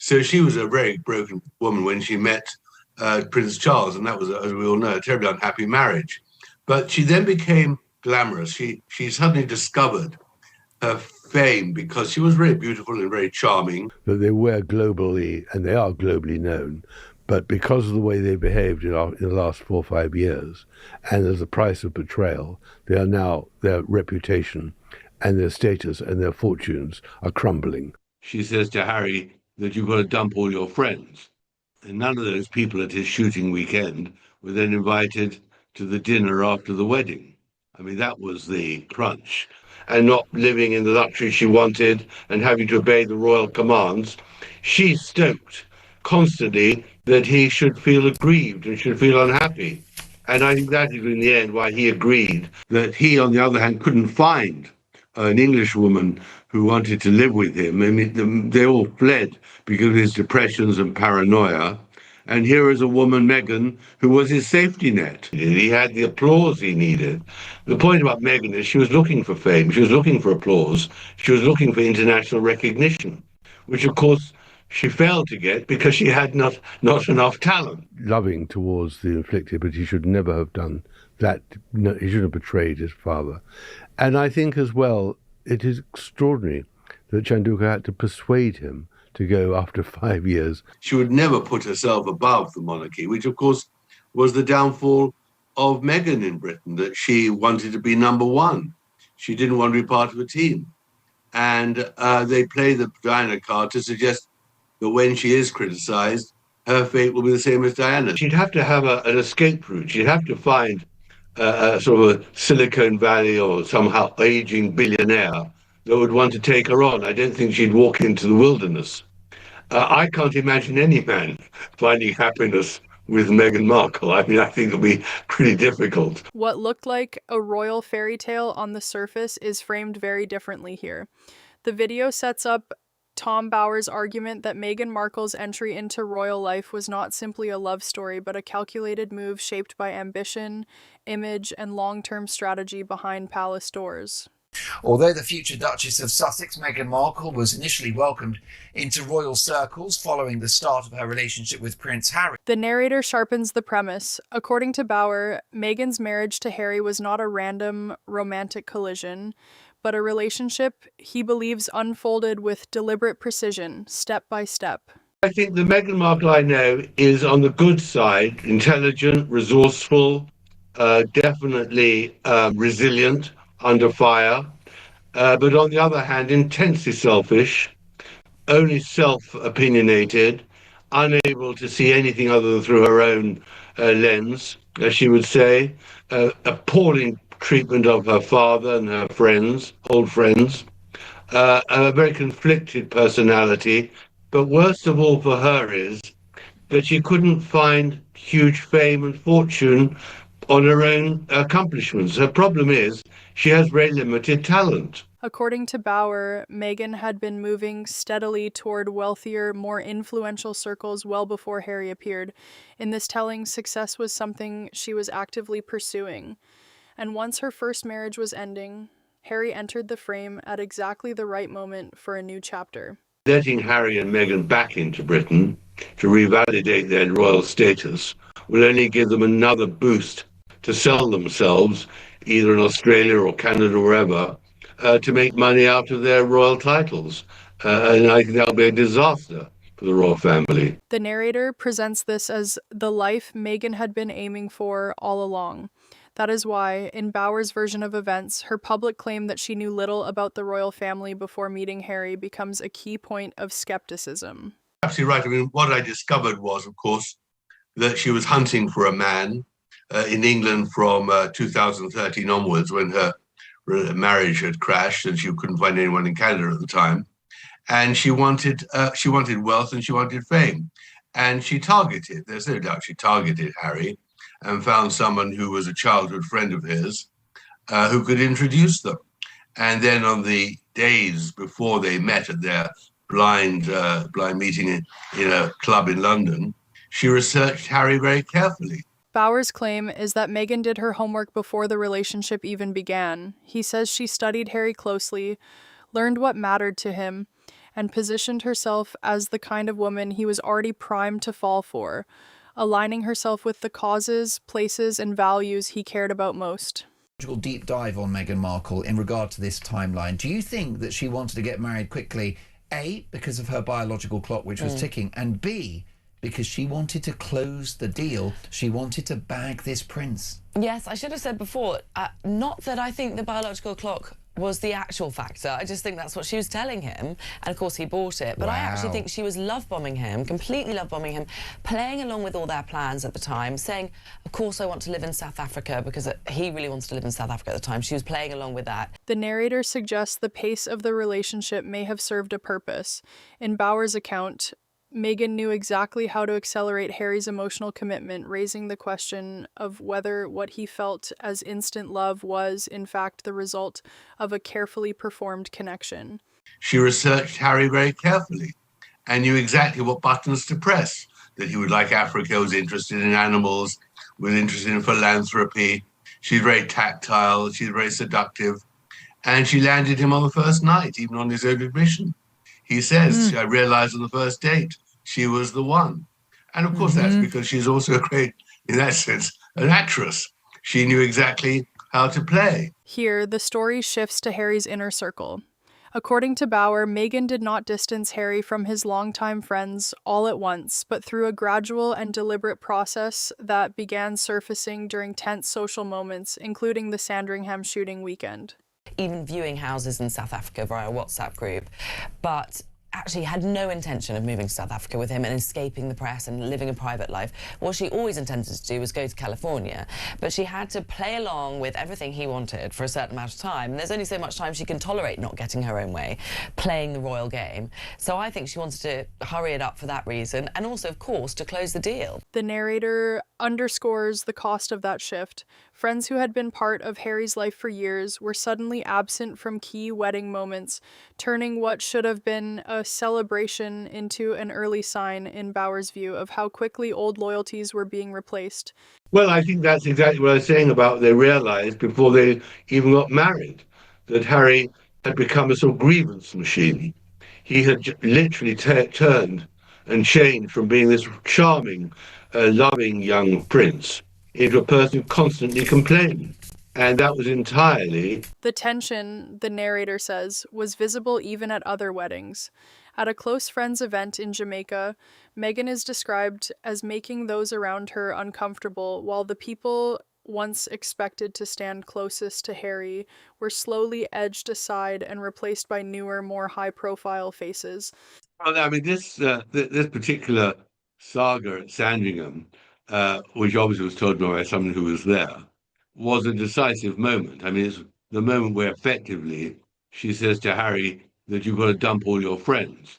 So she was a very broken woman when she met Prince Charles, and that was, as we all know, a terribly unhappy marriage. But she then became glamorous. She suddenly discovered her fame because she was very beautiful and very charming. That they were globally, and they are globally known, but because of the way they behaved in the last 4 or 5 years, and as a price of betrayal, they are now, their reputation and their status and their fortunes are crumbling. She says to Harry that you've got to dump all your friends. And none of those people at his shooting weekend were then invited to the dinner after the wedding. I mean, that was the crunch. And not living in the luxury she wanted and having to obey the royal commands, she stoked constantly that he should feel aggrieved and should feel unhappy. And I think that is in the end why he agreed that he, on the other hand, couldn't find an English woman who wanted to live with him. I mean, they all fled because of his depressions and paranoia. And here is a woman, Meghan, who was his safety net. He had the applause he needed. The point about Meghan is she was looking for fame. She was looking for applause. She was looking for international recognition, which, of course, she failed to get because she had not enough talent. Loving towards the afflicted, but he should never have done that. No, he shouldn't have betrayed his father. And I think as well, it is extraordinary that Chanduka had to persuade him to go after 5 years. She would never put herself above the monarchy, which of course was the downfall of Meghan in Britain, that she wanted to be number one. She didn't want to be part of a team. And they play the Diana card to suggest that when she is criticized, her fate will be the same as Diana. She'd have to have an escape route. She'd have to find a sort of a Silicon Valley or somehow aging billionaire that would want to take her on. I don't think she'd walk into the wilderness. I can't imagine any man finding happiness with Meghan Markle. I mean, I think it'll be pretty difficult. What looked like a royal fairy tale on the surface is framed very differently here. The video sets up Tom Bower's argument that Meghan Markle's entry into royal life was not simply a love story, but a calculated move shaped by ambition, image, and long-term strategy behind palace doors. Although the future Duchess of Sussex, Meghan Markle, was initially welcomed into royal circles following the start of her relationship with Prince Harry, the narrator sharpens the premise. According to Bower, Meghan's marriage to Harry was not a random romantic collision, but a relationship he believes unfolded with deliberate precision, step by step. I think the Meghan Markle I know is on the good side, intelligent, resourceful, definitely resilient under fire, but on the other hand, intensely selfish, only self-opinionated, unable to see anything other than through her own lens, as she would say, appalling treatment of her father and her friends, old friends, a very conflicted personality. But worst of all for her is that she couldn't find huge fame and fortune on her own accomplishments. Her problem is she has very limited talent. According to Bower, Meghan had been moving steadily toward wealthier, more influential circles well before Harry appeared. In this telling, success was something she was actively pursuing. And once her first marriage was ending, Harry entered the frame at exactly the right moment for a new chapter. Letting Harry and Meghan back into Britain to revalidate their royal status will only give them another boost to sell themselves, either in Australia or Canada or wherever, to make money out of their royal titles. And I think that'll be a disaster for the royal family. The narrator presents this as the life Meghan had been aiming for all along. That is why, in Bower's version of events, her public claim that she knew little about the royal family before meeting Harry becomes a key point of skepticism. Absolutely right. I mean, what I discovered was, of course, that she was hunting for a man in England from 2013 onwards, when her marriage had crashed and she couldn't find anyone in Canada at the time. And she wanted wealth and she wanted fame. And she targeted, there's no doubt she targeted Harry and found someone who was a childhood friend of his who could introduce them. And then on the days before they met at their blind meeting in a club in London, she researched Harry very carefully. Bower's claim is that Meghan did her homework before the relationship even began. He says she studied Harry closely, learned what mattered to him, and positioned herself as the kind of woman he was already primed to fall for, aligning herself with the causes, places, and values he cared about most. Deep dive on Meghan Markle in regard to this timeline. Do you think that she wanted to get married quickly, A, because of her biological clock, which was ticking, and B, because she wanted to close the deal? She wanted to bag this prince. Yes, I should have said before, not that I think the biological clock was the actual factor. I just think that's what she was telling him, and of course he bought it. But I actually think she was love-bombing him, completely love-bombing him, playing along with all their plans at the time, saying, of course I want to live in South Africa, because he really wants to live in South Africa at the time. She was playing along with that. The narrator suggests the pace of the relationship may have served a purpose. In Bauer's account, Meghan knew exactly how to accelerate Harry's emotional commitment, raising the question of whether what he felt as instant love was, in fact, the result of a carefully performed connection. She researched Harry very carefully and knew exactly what buttons to press, that he would like Africa, was interested in animals, was interested in philanthropy. She's very tactile, she's very seductive, and she landed him on the first night, even on his own admission. He says, I realized on the first date, she was the one. And of course, that's because she's also a great, in that sense, an actress. She knew exactly how to play. Here, the story shifts to Harry's inner circle. According to Bauer, Meghan did not distance Harry from his longtime friends all at once, but through a gradual and deliberate process that began surfacing during tense social moments, including the Sandringham shooting weekend. Even viewing houses in South Africa via a WhatsApp group, but actually had no intention of moving to South Africa with him and escaping the press and living a private life. What she always intended to do was go to California, but she had to play along with everything he wanted for a certain amount of time. And there's only so much time she can tolerate not getting her own way, playing the royal game. So I think she wanted to hurry it up for that reason, and also, of course, to close the deal. The narrator underscores the cost of that shift. Friends who had been part of Harry's life for years were suddenly absent from key wedding moments, turning what should have been a celebration into an early sign, in Bauer's view, of how quickly old loyalties were being replaced. Well, I think that's exactly what I was saying about they realized before they even got married that Harry had become a sort of grievance machine. He had literally turned and changed from being this charming, loving young prince into a person who constantly complained. And that was entirely... The tension, the narrator says, was visible even at other weddings. At a close friend's event in Jamaica, Meghan is described as making those around her uncomfortable, while the people once expected to stand closest to Harry were slowly edged aside and replaced by newer, more high-profile faces. Well, I mean, this particular saga at Sandringham, which obviously was told by someone who was there, was a decisive moment. I mean, it's the moment where effectively she says to Harry that you've got to dump all your friends.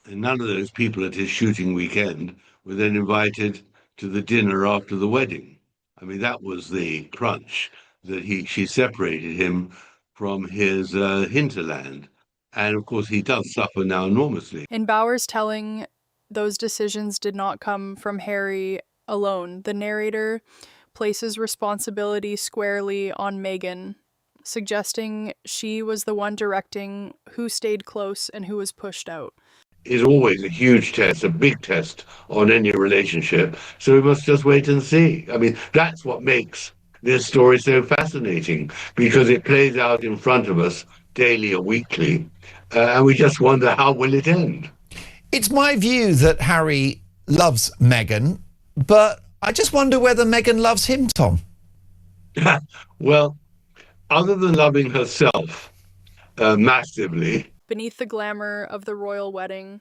And none of those people at his shooting weekend were then invited to the dinner after the wedding. I mean, that was the crunch, that she separated him from his hinterland. And of course, he does suffer now enormously. In Bauer's telling, those decisions did not come from Harry alone. The narrator places responsibility squarely on Meghan, suggesting she was the one directing who stayed close and who was pushed out. Is always a huge test, a big test on any relationship. So we must just wait and see. I mean, that's what makes this story so fascinating, because it plays out in front of us daily or weekly, and we just wonder, how will it end? It's my view that Harry loves Meghan, but I just wonder whether Meghan loves him, Tom. Well, other than loving herself massively. Beneath the glamour of the royal wedding,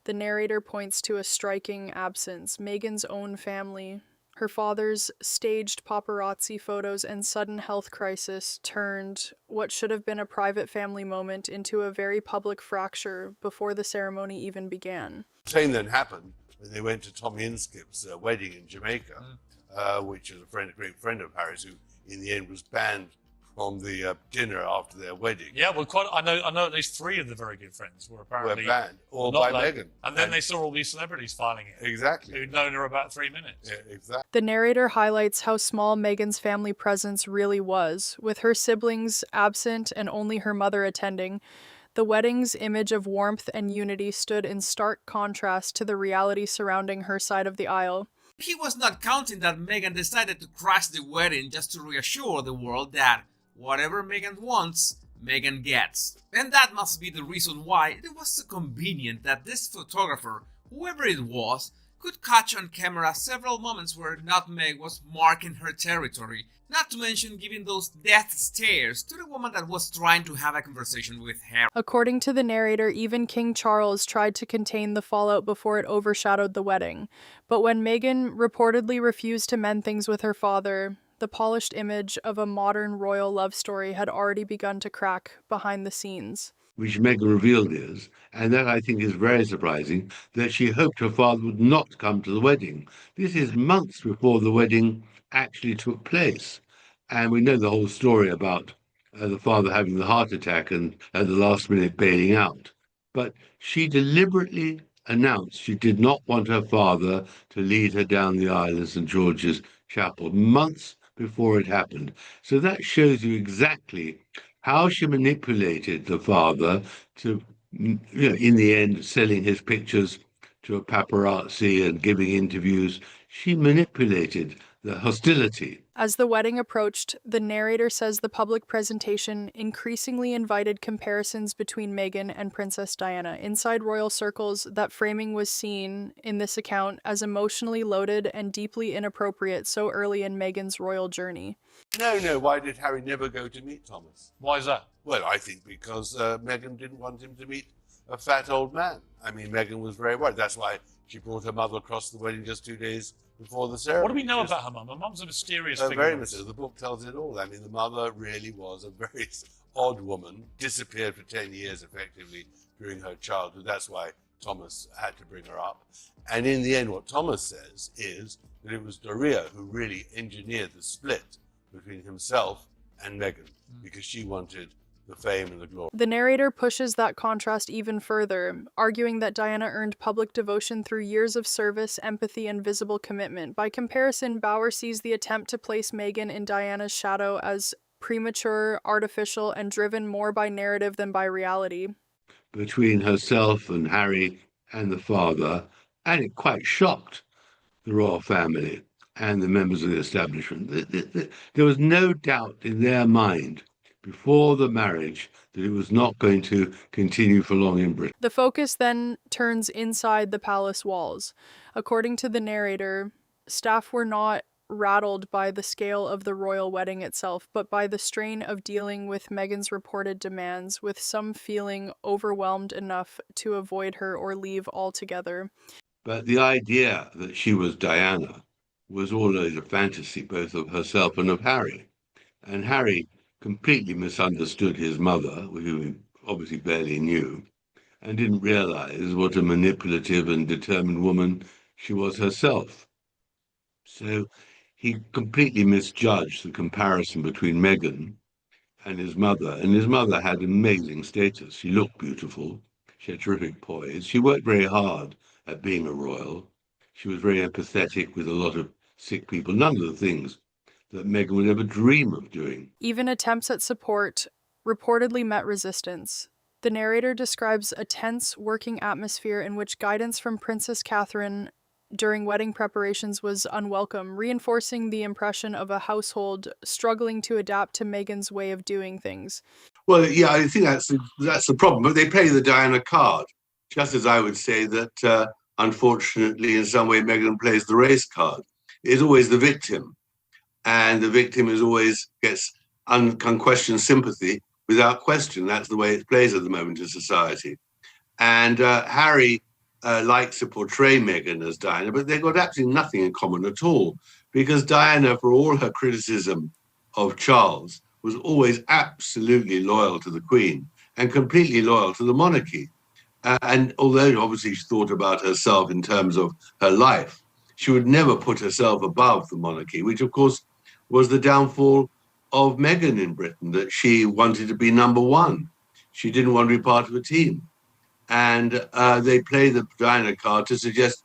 the narrator points to a striking absence: Meghan's own family. Her father's staged paparazzi photos and sudden health crisis turned what should have been a private family moment into a very public fracture before the ceremony even began. Same then happened when they went to Tom Hinskip's wedding in Jamaica, which is a great friend of Harry's, who in the end was banned from the dinner after their wedding. Yeah, well, I know at least 3 of the very good friends were apparently banned, all by Meghan. And then they saw all these celebrities filing it. Exactly. Who'd known her about 3 minutes. Yeah, exactly. The narrator highlights how small Meghan's family presence really was. With her siblings absent and only her mother attending, The wedding's image of warmth and unity stood in stark contrast to the reality surrounding her side of the aisle. He was not counting that Meghan decided to crash the wedding just to reassure the world that whatever Meghan wants, Meghan gets. And that must be the reason why it was so convenient that this photographer, whoever it was, could catch on camera several moments where Nutmeg was marking her territory, not to mention giving those death stares to the woman that was trying to have a conversation with Harry. According to the narrator, even King Charles tried to contain the fallout before it overshadowed the wedding. But when Meghan reportedly refused to mend things with her father, the polished image of a modern royal love story had already begun to crack behind the scenes. Which Meghan revealed is, and that I think is very surprising, that she hoped her father would not come to the wedding. This is months before the wedding actually took place. And we know the whole story about the father having the heart attack and at the last minute bailing out. But she deliberately announced she did not want her father to lead her down the aisle in St. George's Chapel months before it happened. So that shows you exactly how she manipulated the father to, in the end, selling his pictures to a paparazzi and giving interviews. She manipulated the hostility. As the wedding approached, the narrator says the public presentation increasingly invited comparisons between Meghan and Princess Diana. Inside royal circles, that framing was seen in this account as emotionally loaded and deeply inappropriate so early in Meghan's royal journey. No, why did Harry never go to meet Thomas? Why is that? Well, I think because Meghan didn't want him to meet a fat old man. I mean, Meghan was very worried. That's why she brought her mother across the wedding just 2 days before the ceremony. What do we know about her mum? Her mum's a mysterious figure. Very mysterious. The book tells it all. I mean, the mother really was a very odd woman, disappeared for 10 years effectively during her childhood. That's why Thomas had to bring her up. And in the end, what Thomas says is that it was Doria who really engineered the split between himself and Meghan, because she wanted the fame and the glory. The narrator pushes that contrast even further, arguing that Diana earned public devotion through years of service, empathy, and visible commitment. By comparison, Bauer sees the attempt to place Meghan in Diana's shadow as premature, artificial, and driven more by narrative than by reality. Between herself and Harry and the father, and it quite shocked the royal family and the members of the establishment. There was no doubt in their mind before the marriage that it was not going to continue for long in Britain. The focus then turns inside the palace walls. According to the narrator, staff were not rattled by the scale of the royal wedding itself, but by the strain of dealing with Meghan's reported demands, with some feeling overwhelmed enough to avoid her or leave altogether. But the idea that she was Diana was always a fantasy, both of herself and of Harry. And Harry completely misunderstood his mother, who he obviously barely knew, and didn't realize what a manipulative and determined woman she was herself. So he completely misjudged the comparison between Meghan and his mother had amazing status. She looked beautiful. She had terrific poise. She worked very hard at being a royal. She was very empathetic with a lot of sick people. None of the things that Meghan would ever dream of doing. Even attempts at support reportedly met resistance. The narrator describes a tense working atmosphere in which guidance from Princess Catherine during wedding preparations was unwelcome, reinforcing the impression of a household struggling to adapt to Meghan's way of doing things. Well, yeah, I think that's the problem. But they play the Diana card, just as I would say that, unfortunately, in some way, Meghan plays the race card. It's always the victim. And the victim is always gets unquestioned sympathy without question. That's the way it plays at the moment in society. And Harry likes to portray Meghan as Diana, but they've got absolutely nothing in common at all, because Diana, for all her criticism of Charles, was always absolutely loyal to the Queen and completely loyal to the monarchy. And although obviously she thought about herself in terms of her life, she would never put herself above the monarchy, which of course was the downfall of Meghan in Britain, that she wanted to be number one. She didn't want to be part of a team. And they play the Diana card to suggest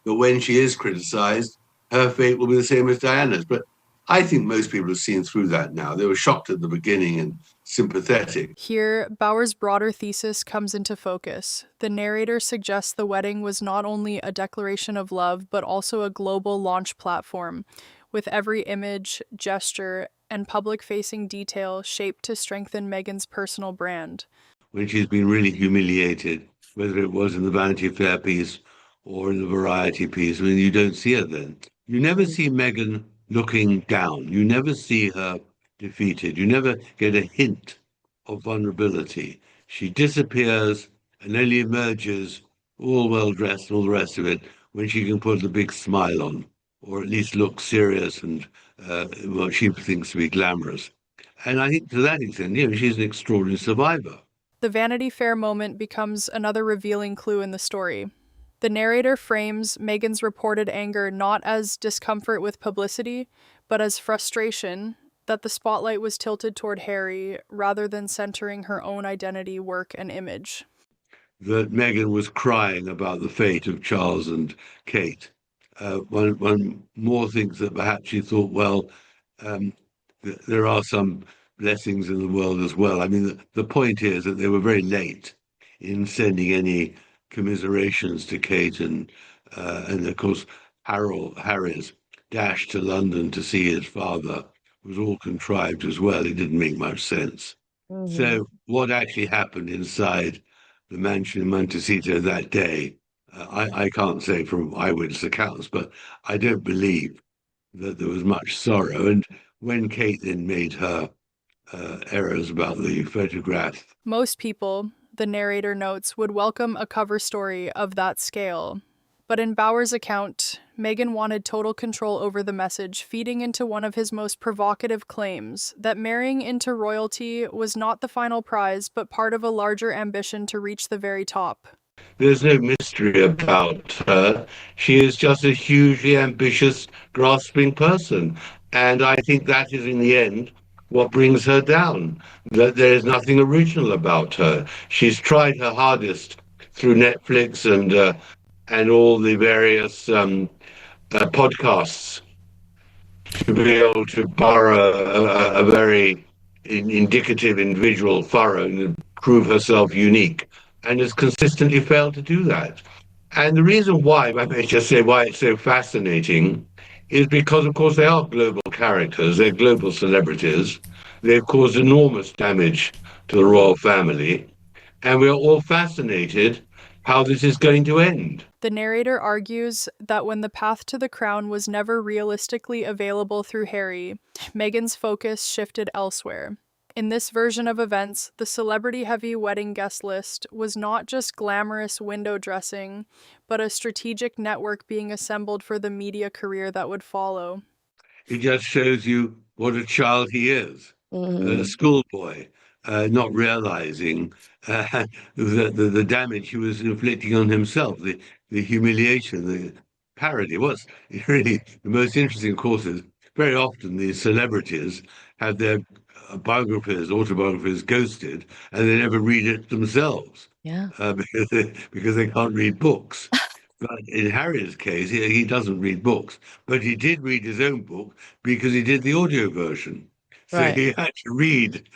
that when she is criticised, her fate will be the same as Diana's. But I think most people have seen through that now. They were shocked at the beginning and sympathetic. Here, Bauer's broader thesis comes into focus. The narrator suggests the wedding was not only a declaration of love, but also a global launch platform, with every image, gesture, and public-facing detail shaped to strengthen Meghan's personal brand. When she's been really humiliated, whether it was in the Vanity Fair piece or in the Variety piece, I mean, you don't see her then. You never see Meghan looking down. You never see her defeated. You never get a hint of vulnerability. She disappears and only emerges all well dressed and all the rest of it when she can put a big smile on, or at least look serious and what she thinks to be glamorous. And I think to that extent, she's an extraordinary survivor. The Vanity Fair moment becomes another revealing clue in the story. The narrator frames Meghan's reported anger not as discomfort with publicity, but as frustration that the spotlight was tilted toward Harry rather than centering her own identity, work, and image. That Meghan was crying about the fate of Charles and Kate. One more thinks that perhaps she thought, well, there are some blessings in the world as well. I mean, the point is that they were very late in sending any commiserations to Kate, and of course Harry's dash to London to see his father was all contrived as well. It didn't make much sense. So what actually happened inside the mansion in Montecito that day, I can't say from eyewitness accounts, but I don't believe that there was much sorrow. And when Kate then made her errors about the photograph. Most people, the narrator notes, would welcome a cover story of that scale. But in Bauer's account, Meghan wanted total control over the message, feeding into one of his most provocative claims, that marrying into royalty was not the final prize, but part of a larger ambition to reach the very top. There's no mystery about her. She is just a hugely ambitious, grasping person. And I think that is, in the end, what brings her down. That there is nothing original about her. She's tried her hardest through Netflix and all the various podcasts to be able to borrow a very indicative individual furrow and prove herself unique, and has consistently failed to do that. And the reason why, I may just say why it's so fascinating, is because, of course, they are global characters, they're global celebrities, they've caused enormous damage to the royal family, and we're all fascinated how this is going to end. The narrator argues that when the path to the crown was never realistically available through Harry, Meghan's focus shifted elsewhere. In this version of events, the celebrity-heavy wedding guest list was not just glamorous window dressing, but a strategic network being assembled for the media career that would follow. It just shows you what a child he is, a schoolboy, not realizing the damage he was inflicting on himself, the humiliation, the parody. What's really the most interesting, of course, is very often these celebrities have their autobiographies ghosted, and they never read it themselves. Yeah. Because they can't read books. But in Harry's case, he doesn't read books, but he did read his own book because he did the audio version. So Right. he had to read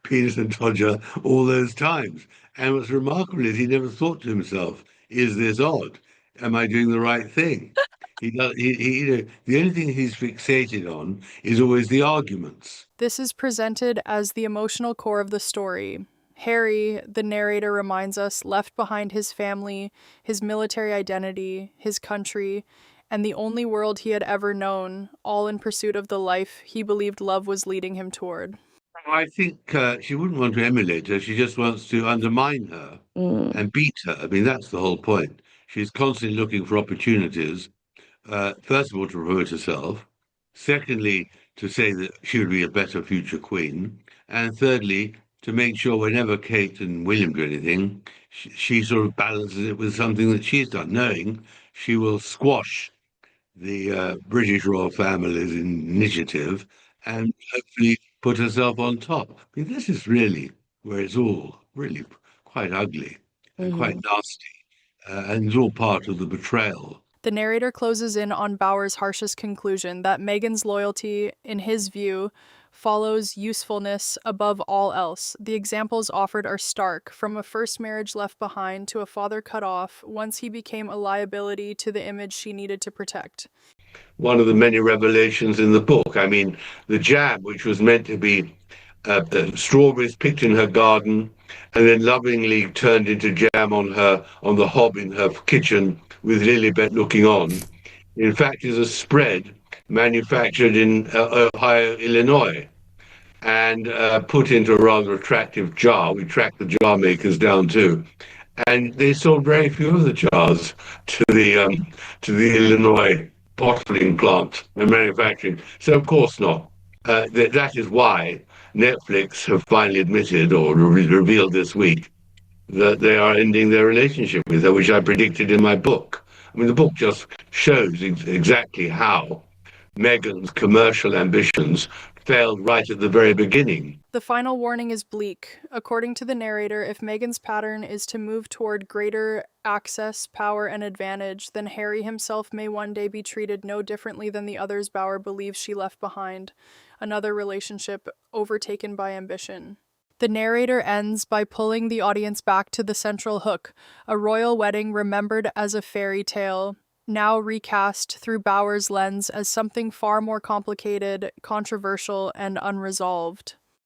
Penis and Todger all those times. And what's remarkable is he never thought to himself, is this odd? Am I doing the right thing? He does. The only thing he's fixated on is always the arguments. This is presented as the emotional core of the story. Harry, the narrator reminds us, left behind his family, his military identity, his country, and the only world he had ever known, all in pursuit of the life he believed love was leading him toward. I think she wouldn't want to emulate her. She just wants to undermine her and beat her. I mean, that's the whole point. She's constantly looking for opportunities, first of all, to promote herself. Secondly, to say that she would be a better future queen. And thirdly, to make sure whenever Kate and William do anything, she sort of balances it with something that she's done, knowing she will squash the British royal family's initiative and hopefully put herself on top. I mean, this is really where it's all really quite ugly and quite nasty, and it's all part of the betrayal. The narrator closes in on Bauer's harshest conclusion that Meghan's loyalty, in his view, follows usefulness above all else. The examples offered are stark, from a first marriage left behind to a father cut off once he became a liability to the image she needed to protect. One of the many revelations in the book. I mean, the jam, which was meant to be strawberries picked in her garden and then lovingly turned into jam on the hob in her kitchen with Lilibet looking on, in fact is a spread manufactured in Ohio, Illinois, and put into a rather attractive jar. We tracked the jar makers down too, and they sold very few of the jars to the Illinois bottling plant and manufacturing. So of course not. That is why Netflix have finally admitted or revealed this week that they are ending their relationship with her, which I predicted in my book. I mean, the book just shows exactly how Meghan's commercial ambitions failed right at the very beginning. The final warning is bleak. According to the narrator, if Meghan's pattern is to move toward greater access, power, and advantage, then Harry himself may one day be treated no differently than the others Bauer believes she left behind, another relationship overtaken by ambition. The narrator ends by pulling the audience back to the central hook, a royal wedding remembered as a fairy tale, now recast through Bauer's lens as something far more complicated, controversial, and unresolved.